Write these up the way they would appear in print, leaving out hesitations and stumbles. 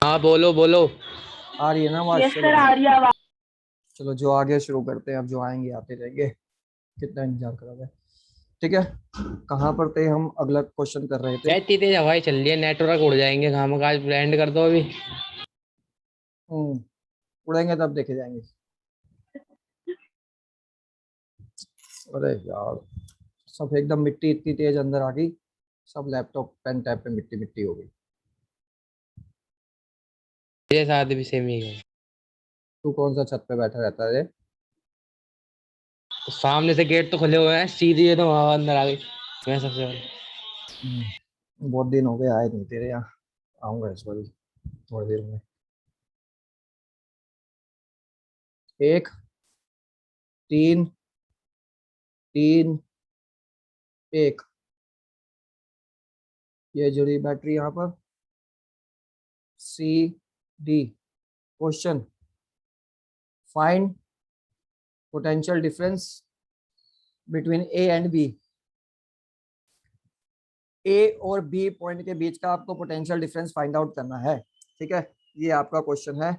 हाँ बोलो बोलो। आ रही है ना आवाज? यस चलो सर, आ रही है आवाज। चलो, जो आगे शुरू करते हैं। अब जो आएंगे आते रहेंगे, कितना इंतजार करोगे? ठीक है। कहाँ पर थे हम? अगला क्वेश्चन कर रहे थे। यार इतनी तेज हवाएं चल रही है, नेटवर्क उड़ जाएंगे। काम काज लैंड कर दो अभी। उड़ेंगे तब देखे जाएंगे। अरे यार, सब एकदम मिट्टी इतनी तेज अंदर आ गई। सब लैपटॉप पेन टैब पे मिट्टी मिट्टी हो गई। मेरे साथ भी सेम ही है। तू कौन सा छत पे बैठा रहता है? तो सामने से गेट तो खुले हुए हैं, सीधी है तो हवा अंदर आ गई। मैं सबसे पहले। बहुत दिन हो गए आए नहीं तेरे यहाँ। आऊंगा इस बार थोड़ी देर में। एक, तीन, तीन, एक। ये जुड़ी बैटरी यहाँ पर। C, D. Question: find potential difference between A and B. A और बी पॉइंट के बीच का आपको पोटेंशियल डिफरेंस फाइंड आउट करना है। ठीक है, ये आपका क्वेश्चन है।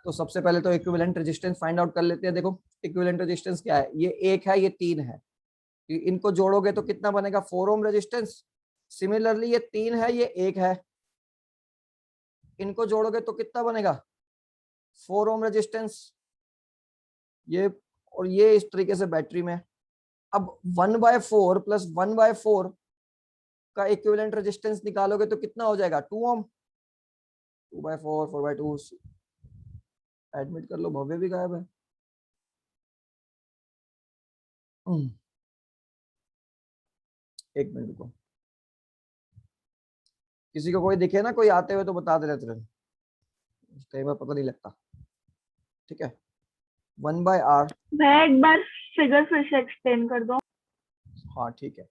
तो सबसे पहले तो इक्विवेलेंट रेजिस्टेंस फाइंड आउट कर लेते हैं। देखो, इक्विवेलेंट रेजिस्टेंस क्या है? ये एक है, ये तीन है। इनको जोड़ोगे तो कितना बनेगा? 4 ओम रेजिस्टेंस। सिमिलरली ये तीन है, ये एक है। इनको जोड़ोगे तो कितना बनेगा? 4 ओम रेजिस्टेंस। ये और ये इस तरीके से बैटरी में। अब 1/4 प्लस 1/4 का इक्विवेलेंट रेजिस्टेंस निकालोगे तो कितना हो जाएगा? 2 ओम। 2/4, 4/2। एडमिट कर लो, भव्य भी गायब है। हम्म, एक मिनट रुको। किसी को कोई दिखे ना, कोई आते हुए तो बता दे रहे तुरंत, कई बार पता नहीं लगता। ठीक है, 1/r। मैं एक बार फिगर फिर से एक्सप्लेन कर दो। हाँ ठीक है।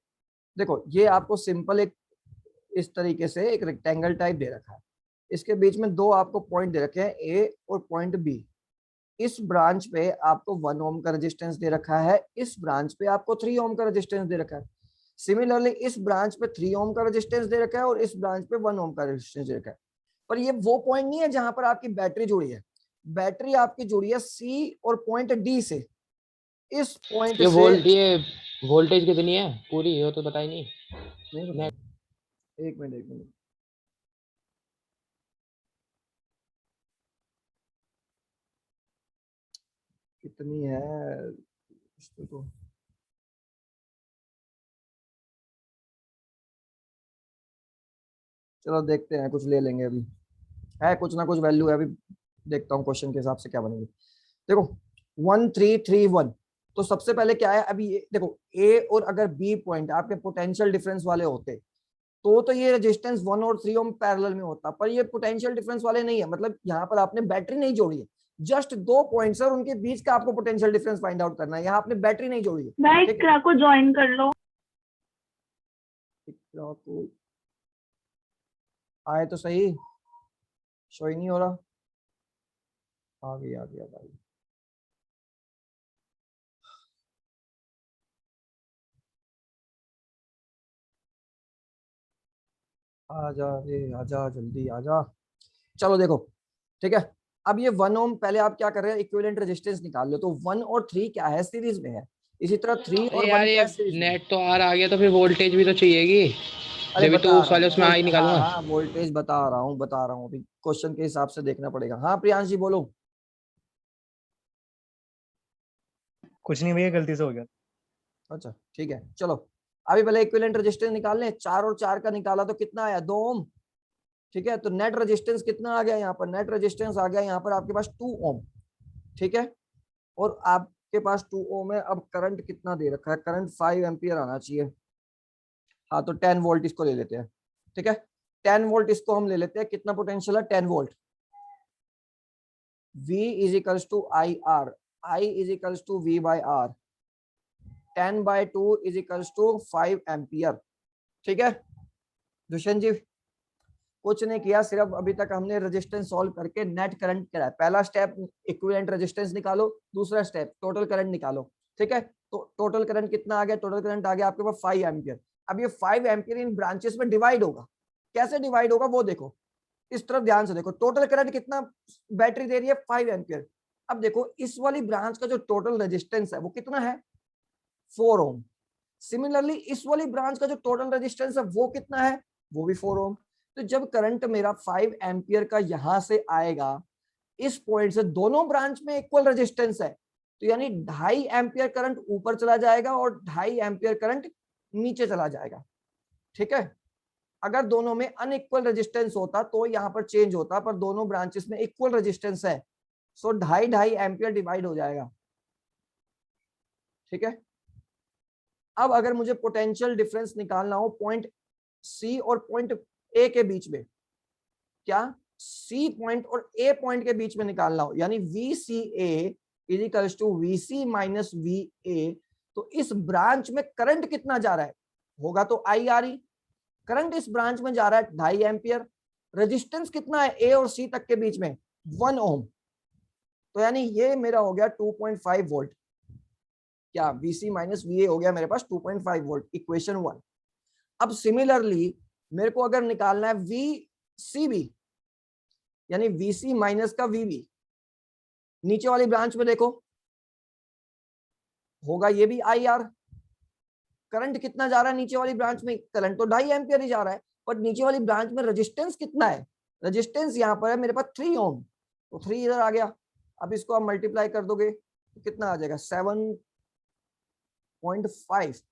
देखो, ये आपको सिंपल एक इस तरीके से एक रेक्टेंगल टाइप दे रखा है। इसके बीच में दो आपको पॉइंट दे रखे हैं, ए और पॉइंट बी। इस ब्रांच पे आपको 1 ओम का रेजिस्टेंस दे रखा है, इस ब्रांच पे आपको 3 ओम का रेजिस्टेंस दे रखा है। सिमिलरली इस ब्रांच पे 3 ओम का रेजिस्टेंस दे रखा है और इस ब्रांच पे 1 ओम का रेजिस्टेंस दे रखा है। पर ये वो पॉइंट नहीं है जहां पर आपकी बैटरी जुड़ी है। बैटरी आपकी जुड़ी है सी और पॉइंट डी से। इस पॉइंट से ये वोल्टेज कितनी है पूरी, हो तो बताई नहीं। नहीं नेट। बताया। एक मिनट, एक मिनट। कितनी है इसको तो? चलो देखते हैं, कुछ ले लेंगे अभी। है कुछ ना कुछ वैल्यू है अभी। देखता हूँ क्वेश्चन के हिसाब से क्या बनेगी। देखो, 1331। तो सबसे पहले क्या है अभी? ये देखो, ए और अगर बी पॉइंट आपके पोटेंशियल डिफरेंस वाले होते तो ये रेजिस्टेंस 1 और 3 ओम पैरेलल में होता। पर ये पोटेंशियल डिफरेंस वाले नहीं है, मतलब यहाँ पर आपने बैटरी नहीं जोड़ी है। जस्ट दो पॉइंट्स और उनके बीच का आपको पोटेंशियल डिफरेंस फाइंड आउट करना है। यहाँ आपने बैटरी नहीं जोड़ी है। मैं ठीक इकरा को ज्वाइन कर लो। है, आए तो सही। शो ही नहीं हो रहा। आ गया, आ गया भाई। आजा रे, आजा जल्दी आजा। चलो देखो, ठीक है। अब ये 1 ओम, पहले आप क्या कर रहे हैं? इक्विवेलेंट रेजिस्टेंस निकाल लो। तो 1 और 3 क्या है? सीरीज में है। इसी तरह 3 अरे और यार 1 क्या ये है? सीरीज में है। नेट तो आ गया, तो फिर वोल्टेज भी तो चाहिएगी। अरे जब बता तो उस रहा वाले हूँ उसमें आ ही हाँ निकालूंगा। हाँ, वोल्टेज बता रहा हूँ, बता रहा हूँ। अभी क्वेश्चन के हिसाब से देखना पड़ेगा। हाँ प्रियांश जी बोलो। कुछ नहीं भैया, गलती से हो गया। अच्छा ठीक है, चलो। अभी पहले इक्विवेलेंट रेजिस्टेंस निकाल लें। 4 और 4 का निकाला तो कितना आया? 2 ओम। ठीक है, तो नेट रेजिस्टेंस कितना आ गया? यहाँ पर नेट रेजिस्टेंस आ गया यहाँ पर आपके पास 2 ओम। ठीक है, और आपके पास 2 ओम है। अब करंट कितना दे रखा है? करंट 5 एम्पियर आना चाहिए। हाँ, तो 10 वोल्ट इसको ले लेते हैं। ठीक है, 10 वोल्ट इसको हम ले लेते हैं। कितना पोटेंशियल है? 10 volt. V is equals to I R. I is equals to V by R. 10/2 is equals to 5 ampere. ठीक है दुष्यंत जी, कुछ नहीं किया, सिर्फ अभी तक हमने रेजिस्टेंस सॉल्व करके नेट करंट करा है। पहला स्टेप इक्विवेलेंट रेजिस्टेंस निकालो, दूसरा स्टेप टोटल करंट निकालो। ठीक है, तो टोटल करंट कितना आ गया? टोटल करंट आ गया आपके पास 5 एम्पियर। अब ये 5 एम्पियर इन ब्रांचेस में डिवाइड होगा। कैसे डिवाइड होगा वो देखो। इस तरफ ध्यान से देखो, टोटल करंट कितना बैटरी दे रही है 5 एम्पियर। अब देखो इस वाली ब्रांच का जो टोटल रेजिस्टेंस है वो कितना है 4 ओम। सिमिलरली इस वाली ब्रांच का जो टोटल रेजिस्टेंस है वो कितना है, वो भी 4 ओम। तो जब करंट मेरा 5 एम्पियर का यहां से आएगा, इस पॉइंट से दोनों ब्रांच में इक्वल रेजिस्टेंस है, तो यानी 2.5 एम्पियर करंट ऊपर चला जाएगा और 2.5 एम्पियर करंट नीचे चला जाएगा। ठीक है, अगर दोनों में अनइक्वल रेजिस्टेंस होता तो यहां पर चेंज होता, पर दोनों ब्रांचेस में इक्वल रेजिस्टेंस है, सो 2.5 एम्पियर डिवाइड हो जाएगा। ठीक है, अब अगर मुझे पोटेंशियल डिफरेंस निकालना हो पॉइंट सी और पॉइंट ए के बीच में, क्या सी पॉइंट और ए पॉइंट के बीच में निकालना हो, यानी v c a is equals to v c minus v a, तो इस ब्रांच में करंट कितना जा रहा है, होगा तो आई आर ई। करंट इस ब्रांच में जा रहा है 2.5 एम्पियर, रेजिस्टेंस कितना है ए और सी तक के बीच में 1 ओम, तो यानी ये मेरा हो गया 2.5 वोल्ट। क्या VC माइनस VA हो गया मेरे पास 2.5 वोल्ट, इक्वेशन 1। अब सिमिलरली मेरे को अगर निकालना है VCB, यानी VC माइनस का VB, नीचे वाली ब्रांच में देखो होगा ये भी IR। करंट कितना जा रहा है नीचे वाली ब्रांच में, करंट तो 2.5 एम्पियर ही जा रहा है, पर नीचे वाली ब्रांच में रेजिस्टेंस कितना है, रेजिस्टेंस यहाँ पर है मेरे पास 3 ओम, तो 3 इधर आ गया। अब इसको आप मल्टीप्लाई कर दोगे तो कितना आ जाएगा 7.5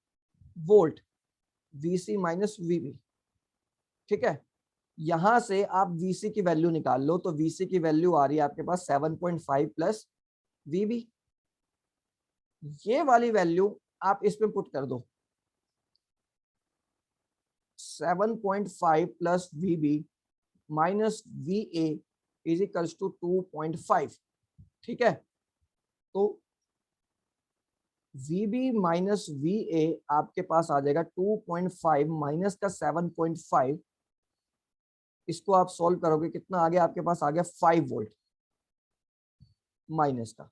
वोल्ट VC माइनस VB। ठीक है, यहां से आप VC की वैल्यू निकाल लो, तो VC की वैल्यू आ रही है आपके पास 7.5 प्लस VB। ये वाली वैल्यू आप इसमें पुट कर दो, 7.5 plus VB minus VA is equals to 2.5। ठीक है, तो VB माइनस VA आपके पास आ जाएगा 2.5 माइनस का 7.5, इसको आप सॉल्व करोगे कितना आ गया आपके पास, आ गया 5 वोल्ट माइनस का।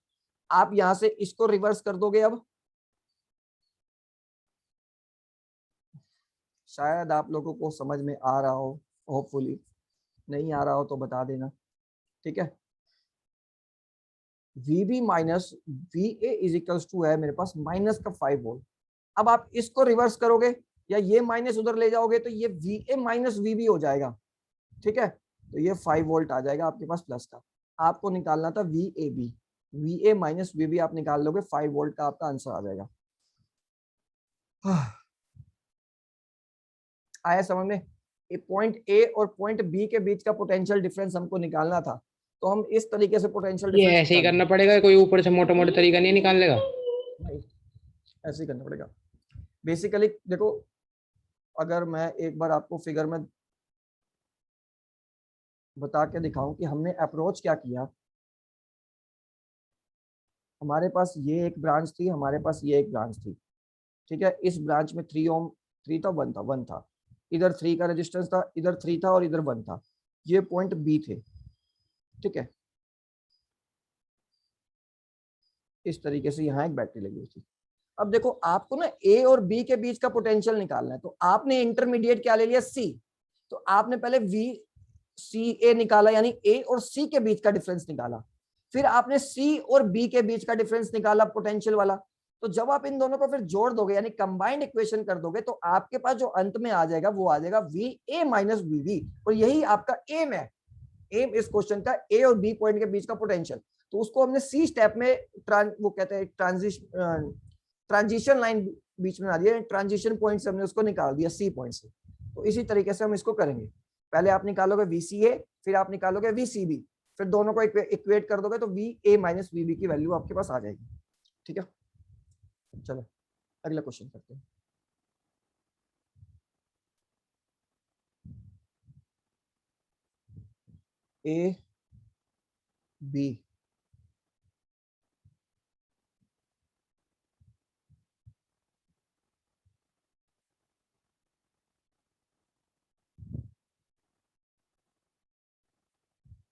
आप यहां से इसको रिवर्स कर दोगे, अब शायद आप लोगों को समझ में आ रहा हो, होपफुली, नहीं आ रहा हो तो बता देना। ठीक है, VB minus VA is equals to है मेरे पास माइनस का 5 वोल्ट। अब आप इसको रिवर्स करोगे या ये माइनस उधर ले जाओगे तो ये VA माइनस VB हो जाएगा। ठीक है, तो ये 5 वोल्ट आ जाएगा आपके पास प्लस का। आपको निकालना था VAB, VA माइनस VB आप निकाल लोगे, 5 वोल्ट का आपका आंसर आ जाएगा। आया समझ में? पॉइंट ए और पॉइंट बी के बीच का पोटेंशियल डिफरेंस हमको निकालना था, तो हम इस तरीके से पोटेंशियल ये डिफरेंस ऐसे ही करना पड़ेगा, कोई ऊपर से मोटा मोटा तरीका नहीं निकालने का? नहीं, ऐसे ही करना पड़ेगा। बेसिकली देखो, अगर मैं एक बार आपको फिगर में बता के दिखाऊं कि हमने अप्रोच क्या किया। हमारे पास ये एक ब्रांच थी, हमारे पास ये एक ब्रांच थी। ठीक है, इस ब्रांच में 3 ओम 3 था 1 था 1 था, इधर 3 का रेजिस्टेंस था, इधर 3 था और इधर 1 था। ये पॉइंट बी थे। ठीक है, इस तरीके से यहाँ एक बैटरी लगी हुई थी। अब देखो आपको ना ए और बी के बीच का पोटेंशियल निकालना है, तो आपने इंटरमीडिएट क्या ले लिया सी, तो आपने पहले VCA निकाला, यानी ए और सी के बीच का डिफरेंस निकाला, फिर आपने सी और बी के बीच का डिफरेंस निकाला पोटेंशियल वाला। तो जब आप इन दोनों को फिर जोड़ दोगे, यानी कंबाइंड इक्वेशन कर दोगे, तो आपके पास जो अंत में आ जाएगा वो आ जाएगा VA माइनस VB, और यही आपका एम है। एम इस क्वेश्चन का ए और बी पॉइंट के बीच का पोटेंशियल, तो उसको हमने सी स्टेप में वो कहते हैं ट्रांजिशन लाइन बीच में आ दिया, ट्रांजिशन पॉइंट से हमने उसको निकाल दिया सी पॉइंट से। तो इसी तरीके से हम इसको करेंगे, पहले आप निकालोगे VCA, फिर आप निकालोगे VCB, फिर दोनों को इक्वेट कर दोगे तो VA माइनस VB की वैल्यू आपके पास आ जाएगी। ठीक है, चलो अगला क्वेश्चन करते हैं। A B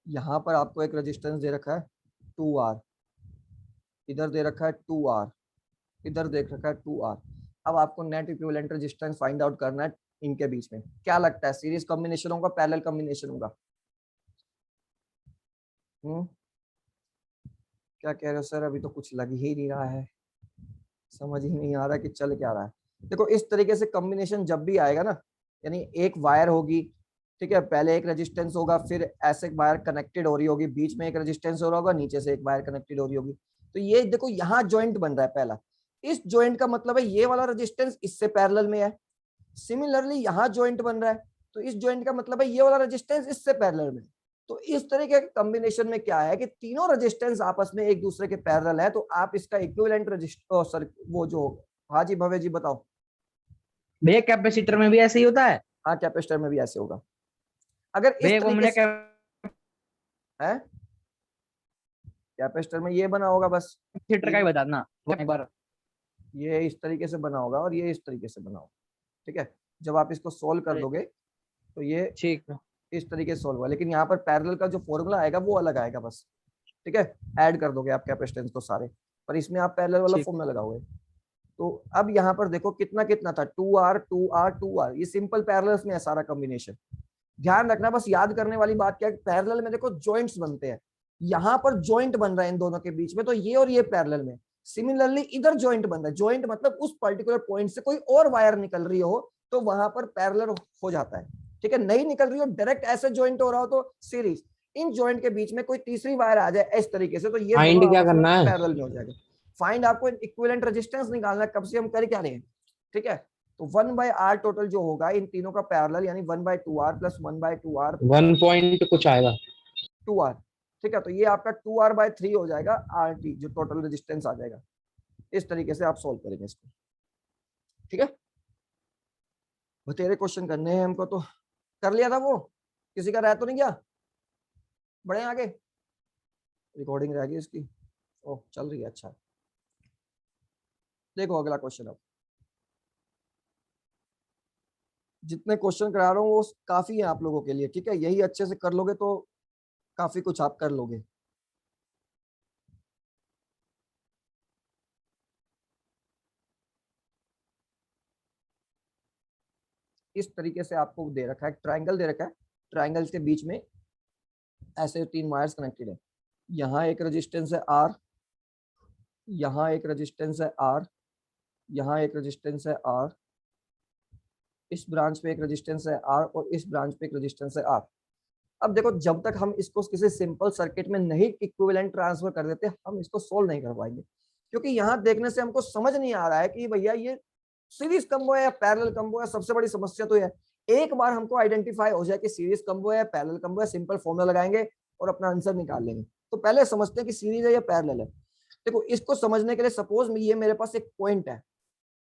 यहां पर आपको एक रेजिस्टेंस दे रखा है 2R, इधर दे रखा है 2R, इधर देख रखा है 2R। अब आपको net equivalent resistance find out करना है इनके बीच में। क्या लगता है सीरीज कॉम्बिनेशन होगा पैरेलल कॉम्बिनेशन होगा? क्या कह रहे हो सर? अभी तो कुछ लग ही नहीं रहा है, समझ ही नहीं आ रहा कि चल क्या रहा है। देखो इस तरीके से कॉम्बिनेशन जब भी आएगा ना, यानी एक वायर होगी, ठीक है, पहले एक रेजिस्टेंस होगा, फिर ऐसे वायर कनेक्टेड हो रही होगी, बीच में एक रेजिस्टेंस हो रहा होगा, नीचे से एक वायर कनेक्टेड हो रही होगी। तो ये देखो यहाँ ज्वाइंट बन रहा है पहला, इस ज्वाइंट का मतलब है ये वाला रेजिस्टेंस इससे पैरेलल में है। सिमिलरली यहाँ ज्वाइंट बन रहा है, तो इस ज्वाइंट का मतलब है ये वाला रेजिस्टेंस इससे पैरेलल में। तो इस तरीके के कॉम्बिनेशन में क्या है कि तीनों रेजिस्टेंस आपस में एक दूसरे के पैरेलल है, तो आप इसका इक्विवेलेंट रेजिस्टेंस सर वो जो, हाँ जी भव्य जी बताओ। भैया कैपेसिटर में भी ऐसे ही होता है? हाँ कैपेसिटर में भी ऐसे होगा। अगर इस भैया वो तरीके मैंने से है, कैपेसिटर में ये बना होगा बस, कैपेसिटर का ही बताना एक बार। ये इस तरीके से बना होगा और ये इस तरीके से बना होगा, ठीक है। जब आप इसको सोल्व कर दोगे तो ये ठीक है। इस तरीके से सोल्व हुआ, लेकिन यहाँ पर पैरेलल का जो फॉर्मूला आएगा वो अलग आएगा बस, ठीक है। ऐड कर दोगे आप कैपेसिटेंस को सारे, पर इसमें आप पैरेलल वाला फॉर्मूला लगाओगे। तो अब यहाँ पर देखो कितना कितना था, 2R 2R 2R, ये सिंपल पैरेलल्स में है सारा कॉम्बिनेशन। ध्यान रखना, बस याद करने वाली बात क्या है, पैरेलल में देखो जॉइंट्स बनते हैं, यहाँ पर जॉइंट बन रहा है इन दोनों के बीच में, तो ये और ये पैरेलल में। सिमिलरली इधर जॉइंट बन रहा है, जॉइंट मतलब उस पर्टिकुलर पॉइंट से कोई और वायर निकल रही हो तो वहां पर पैरेलल हो जाता है, ठीक है। नहीं निकल रही हो, डायरेक्ट ऐसे जॉइंट हो रहा हो तो सीरीज। इन जॉइंट के बीच में कोई तीसरी वायर आ जाए इस तरीके से, तो ये फाइंड क्या करना है? पैरेलल में हो जाएगा। फाइंड आपको इक्विवेलेंट रेजिस्टेंस निकालना है, कब से हम कर क्या रहे हैं, ठीक है। तो 1/r टोटल जो होगा इन तीनों का पैरेलल, यानी 1/2r प्लस 1/2r 1 पॉइंट कुछ आएगा 2r, ठीक है। तो ये आपका 2r/3 हो जाएगा RT, जो टोटल रेजिस्टेंस आ जाएगा। इस तरीके से आप सोल्व करेंगे इसको, ठीक है। बतेरे क्वेश्चन करने हैं हमको, तो कर लिया था वो, किसी का रह तो नहीं गया? बढ़े आगे, रिकॉर्डिंग रह गई इसकी, ओह चल रही है, अच्छा। देखो अगला क्वेश्चन, अब जितने क्वेश्चन करा रहा हूँ वो काफी है आप लोगों के लिए, ठीक है। यही अच्छे से कर लोगे तो काफी कुछ आप कर लोगे। इस तरीके से आपको दे रखा है, ट्रायंगल दे रखा है, ट्रायंगल के बीच में ऐसे 3 वायर्स कनेक्टेड है। यहाँ एक रेजिस्टेंस है R, यहाँ एक रेजिस्टेंस है R, यहाँ एक रेजिस्टेंस है R, इस ब्रांच पे एक रेजिस्टेंस है R और इस ब्रांच पे एक रेजिस्टेंस है R। अब देखो जब तक हम इसको किसी सिंपल सर्किट में नहीं इक्विवेलेंट ट्रांसफर कर देते, हम इसको सोल्व नहीं कर पाएंगे, क्योंकि यहाँ देखने से हमको समझ नहीं आ रहा है कि भैया ये सीरीज कम्बो है या पैरेलल कम्बो है। सबसे बड़ी समस्या तो है, एक बार हमको आइडेंटिफाई हो जाए कि सीरीज कम्बो है पैरेलल कम्बो है, सिंपल फॉर्मूला लगाएंगे और अपना आंसर निकाल लेंगे। तो पहले समझते हैं कि सीरीज है या पैरेलल है। देखो इसको समझने के लिए सपोज ये मेरे पास एक पॉइंट है,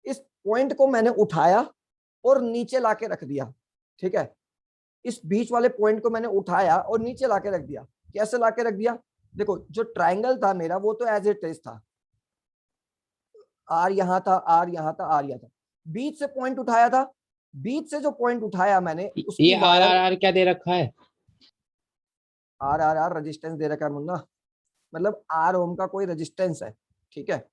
इस पॉइंट को मैंने उठाया और नीचे लाके रख दिया, ठीक है। इस बीच वाले पॉइंट को मैंने उठाया और नीचे लाके रख दिया। कैसे लाके रख दिया? देखो जो ट्रायंगल था मेरा वो तो एज इट इज था, आर यहाँ था, आर यहाँ था, आर यहाँ था। बीच से पॉइंट उठाया था, बीच से जो पॉइंट उठाया मैंने उसकी ये RR क्या दे रखा है? आर रेजिस्टेंस दे रखा है मुन्ना, मतलब R ओम का कोई रेजिस्टेंस है, ठीक है।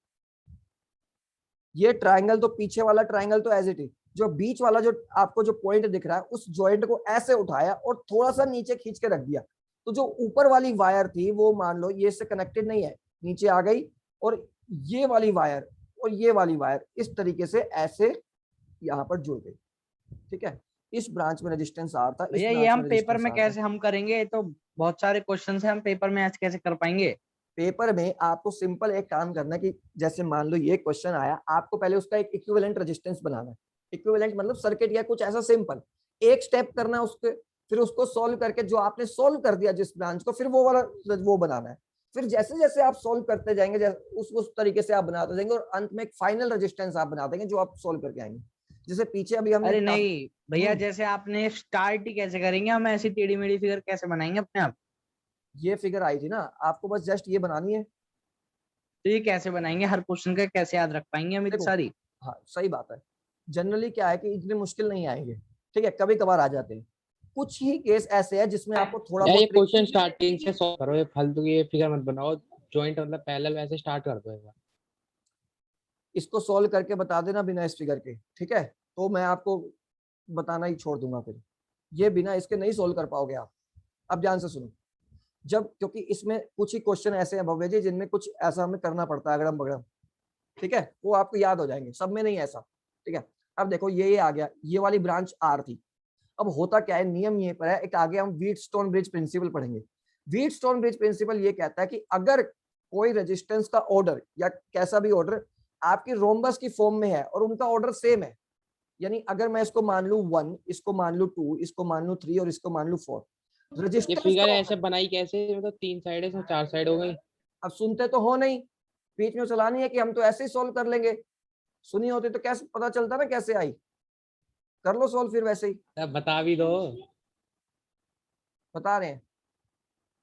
ये ट्रायंगल तो पीछे वाला ट्रायंगल तो एज इट इज, जो बीच वाला जो आपको जो पॉइंट दिख रहा है उस जॉइंट को ऐसे उठाया और थोड़ा सा नीचे खींच के रख दिया। तो जो ऊपर वाली वायर थी वो मान लो ये से कनेक्टेड नहीं है, नीचे आ गई, और ये वाली वायर और ये वाली वायर इस तरीके से ऐसे यहाँ पर जुड़ गई, ठीक है। इस ब्रांच में रेजिस्टेंस आर था, भैया ये हम पेपर में कैसे हम करेंगे? तो बहुत सारे क्वेश्चन है, हम पेपर में आज कैसे कर पाएंगे? पेपर में आपको सिंपल एक काम करना कि जैसे मान लो ये क्वेश्चन आया, आपको पहले उसका एक इक्विवेलेंट रेजिस्टेंस बनाना है। इक्विवेलेंट मतलब सर्किट या कुछ ऐसा सिंपल एक स्टेप करना है उसके, फिर उसको सोल्व करके जो आपने सोल्व कर दिया जिस ब्रांच को, फिर वो वाला वो बनाना है। फिर जैसे जैसे आप सोल्व करते जाएंगे उस तरीके से आप बनाते जाएंगे और अंत में एक फाइनल रेजिस्टेंस आप बना देंगे जो आप सोल्व करके आएंगे। जैसे पीछे अभी हमने, अरे नहीं भैया, जैसे आपने स्टार्ट ही कैसे करेंगे, हम ऐसी टेढ़ी मेढ़ी फिगर कैसे बनाएंगे अपने आप? ये फिगर आई थी ना, आपको बस जस्ट ये बनानी है। तो ये कैसे बनाएंगे? हर क्वेश्चन का कैसे याद रख पाएंगे हम इतनी सारी? हाँ सही बात है, जनरली क्या है कि इतने मुश्किल नहीं आएंगे, ठीक है, कभी कभार आ जाते हैं। कुछ ही केस ऐसे है जिसमें आपको थोड़ा बहुत, ये क्वेश्चन स्टार्टिंग से सॉल्व करो, ये फालतू की ये फिगर मत बनाओ। जॉइंट मतलब पैरेलल वैसे स्टार्ट कर दो एक बार। इसको सॉल्व करके बता देना बिना इस फिगर के, ठीक है, तो मैं आपको बताना ही छोड़ दूंगा। फिर ये बिना इसके नहीं सॉल्व कर पाओगे आप। अब ध्यान से सुनो, जब, क्योंकि इसमें कुछ ही क्वेश्चन ऐसे हैं भव्य जी जिनमें कुछ ऐसा हमें करना पड़ता है अगड़म बगड़म, ठीक है, वो आपको याद हो जाएंगे, सब में नहीं ऐसा, ठीक है। अब देखो ये आ गया, ये वाली ब्रांच आर थी। अब होता क्या है, नियम ये पर है, एक आगे हम व्हीटस्टोन ब्रिज प्रिंसिपल पढ़ेंगे। व्हीटस्टोन ब्रिज प्रिंसिपल ये कहता है कि अगर कोई रेजिस्टेंस का ऑर्डर या कैसा भी ऑर्डर आपकी रोम्बस की फॉर्म में है और उनका ऑर्डर सेम है, यानी अगर मैं इसको मान लू 1, इसको मान लू 2, इसको मान लू 3 और इसको मान लू 4, ये रेजिस्टेंस फिगर का ऐसे order- बनाई कैसे, मतलब 3 साइड है, इसमें 4 साइड हो गई। अब सुनते तो हो नहीं, बीच में चलानी है कि हम तो ऐसे ही सॉल्व कर लेंगे, सुनी होती तो कैसे पता चलता ना कैसे आई। कर लो सॉल्व फिर वैसे ही, अब बता भी दो। बता रहे हैं।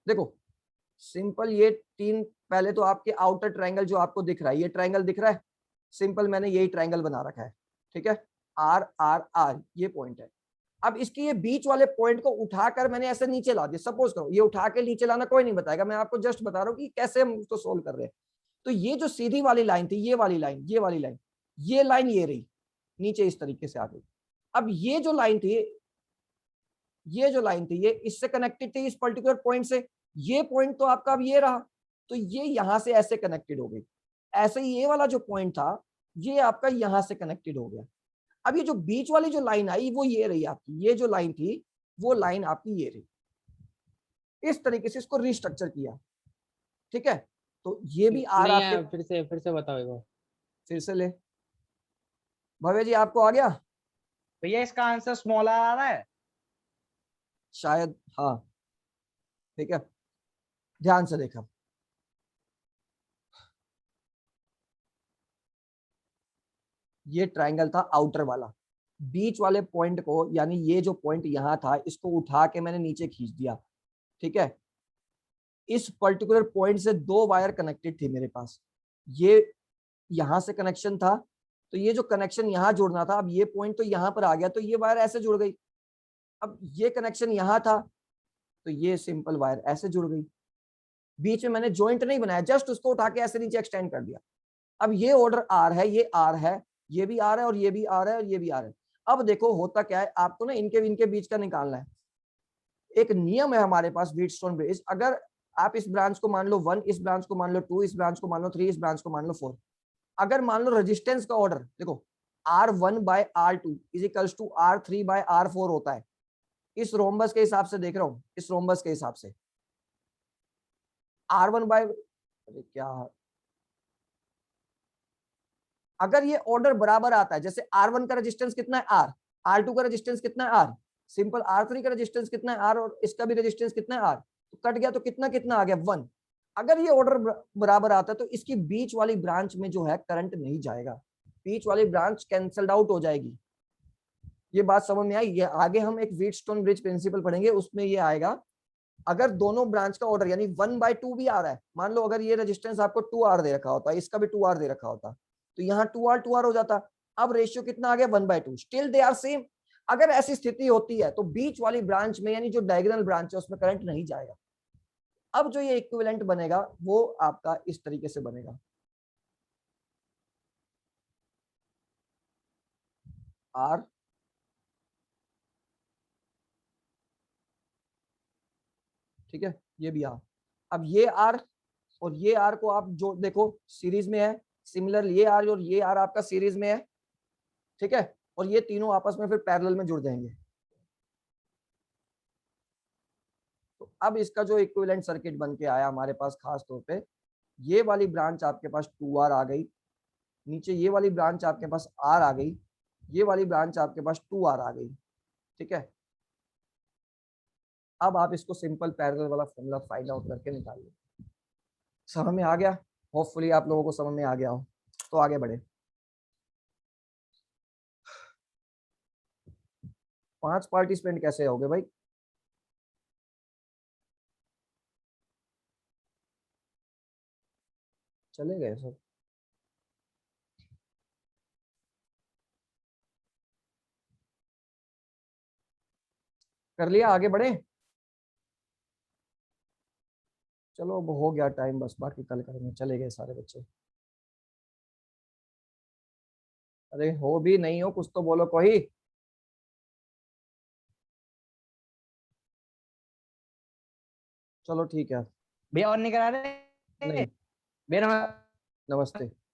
देखो सिंपल, ये तीन, पहले तो आपके आउटर ट्रायंगल जो आपको दिख रहा है, ये ट्रायंगल दिख रहा है, सिंपल मैंने यही ट्रायंगल बना रखा है, ठीक है, आर आर आर, ये पॉइंट है। अब इसके ये बीच वाले पॉइंट को उठाकर मैंने ऐसे नीचे ला दिया, सपोज करो ये उठा के नीचे लाना कोई नहीं बताएगा, मैं आपको जस्ट बता रहा हूँ कि कैसे हम उसको सोल्व कर रहे हैं। तो ये जो सीधी वाली लाइन थी, ये वाली लाइन, ये वाली लाइन, ये लाइन ये रही, नीचे इस तरीके से आ गई। अब ये जो लाइन थी, ये जो लाइन थी, ये इससे कनेक्टेड थी इस पर्टिकुलर पॉइंट से, ये पॉइंट तो आपका अब ये रहा, तो ये यहां से ऐसे कनेक्टेड हो गई। ऐसे ही ये वाला जो पॉइंट था, ये आपका यहां से कनेक्टेड हो गया। अब ये जो बीच वाली जो लाइन आई वो ये रही आपकी, ये जो लाइन थी वो लाइन आपकी ये रही। इस तरीके से इसको रिस्ट्रक्चर किया, ठीक है। तो ये भी आर नहीं आपके, है, फिर से बताओ एक बार। फिर से ले, भव्य जी आपको आ गया भैया इसका आंसर स्मॉल आर आ रहा है। शायद, हाँ, ठीक है, ध्यान से देखा। ये ट्रायंगल था आउटर वाला, बीच वाले पॉइंट को, यानी ये जो पॉइंट यहां था, इसको उठा के मैंने नीचे खींच दिया, ठीक है। इस पर्टिकुलर पॉइंट से दो वायर कनेक्टेड थी मेरे पास, ये यहां से कनेक्शन था, तो ये जो कनेक्शन यहां जुड़ना था, अब ये पॉइंट तो यहां पर आ गया, तो ये वायर ऐसे जुड़ गई। अब ये कनेक्शन यहां था, तो ये सिंपल वायर ऐसे जुड़ गई। बीच में मैंने जॉइंट नहीं बनाया, जस्ट उसको उठा के ऐसे नीचे एक्सटेंड कर दिया। अब ये ऑर्डर आर है, ये आर है, ये भी आर है, और ये भी आर है, और ये भी आर है। अब देखो होता क्या है, आपको ना इनके इनके बीच का निकालना है। एक नियम है हमारे पास व्हीटस्टोन ब्रिज, अगर आप इस ब्रांच को मान लो 1, इस ब्रांच को मान लो 2, इस ब्रांच को मान लो 3, इस ब्रांच को मान लो 4, अगर मान लो रेजिस्टेंस का ऑर्डर देखो R1/R2 is equals to R3/R4 होता है, इस रोम्बस के हिसाब से देख रहा हूं, इस रोम्बस के हिसाब से R1 बाय, अरे क्या, अगर ये ऑर्डर बराबर आता है, जैसे R1 का रेजिस्टेंस कितना है R, R2 का रेजिस्टेंस कितना है R, सिंपल R3 का रेजिस्टेंस कितना है R, और इसका भी रेजिस्टेंस कितना है R, तो कट गया तो कितना कितना आ गया 1। अगर ये ऑर्डर बराबर आता है तो इसकी बीच वाली ब्रांच में जो है करंट नहीं जाएगा, बीच वाली ब्रांच कैंसल्ड आउट हो जाएगी। ये बात समझ में आई, ये आगे हम एक व्हीटस्टोन ब्रिज प्रिंसिपल पढ़ेंगे, उसमें ये आएगा। अगर दोनों ब्रांच का ऑर्डर यानी 1/2 भी आ रहा है, मान लो अगर ये रेजिस्टेंस आपको 2R दे रखा होता है, इसका भी 2R दे रखा होता, तो यहाँ 2R हो जाता। अब रेशियो कितना आ गया 1/2, स्टिल दे आर सेम। अगर ऐसी स्थिति होती है तो बीच वाली ब्रांच में, यानी जो डायगोनल ब्रांच है उसमें करंट नहीं जाएगा। अब जो ये इक्विवेलेंट बनेगा वो आपका इस तरीके से बनेगा, आर, ठीक है, ये भी आर। अब ये आर और ये आर को आप जो देखो सीरीज में है, सिमिलर ये आर और ये आर आपका सीरीज में है, ठीक है, और ये तीनों आपस में फिर पैरेलल में जुड़ जाएंगे। तो अब इसका जो इक्विवेलेंट सर्किट बन के आया हमारे पास, खास तौर पे ये वाली ब्रांच आपके पास 2R आ गई, नीचे ये वाली ब्रांच आपके पास R आ गई, ये वाली ब्रांच आपके पास 2R आ गई, ठीक है। अब आप इसको सिंपल पैरेलल वाला फॉर्मूला फाइंड आउट करके निकालिए। समझ में आ गया? होपफुली आप लोगों को समझ में आ गया हो, तो आगे बढ़े। 5 पार्टिसिपेंट कैसे हो गए भाई? चले गए सब? कर लिया, आगे बढ़े? चलो अब हो गया टाइम, बस बाकी कल करेंगे। चले गए सारे बच्चे? अरे हो भी नहीं हो, कुछ तो बोलो कोई। चलो ठीक है। भैया और नहीं करा रहे? नहीं। भैया नमस्ते।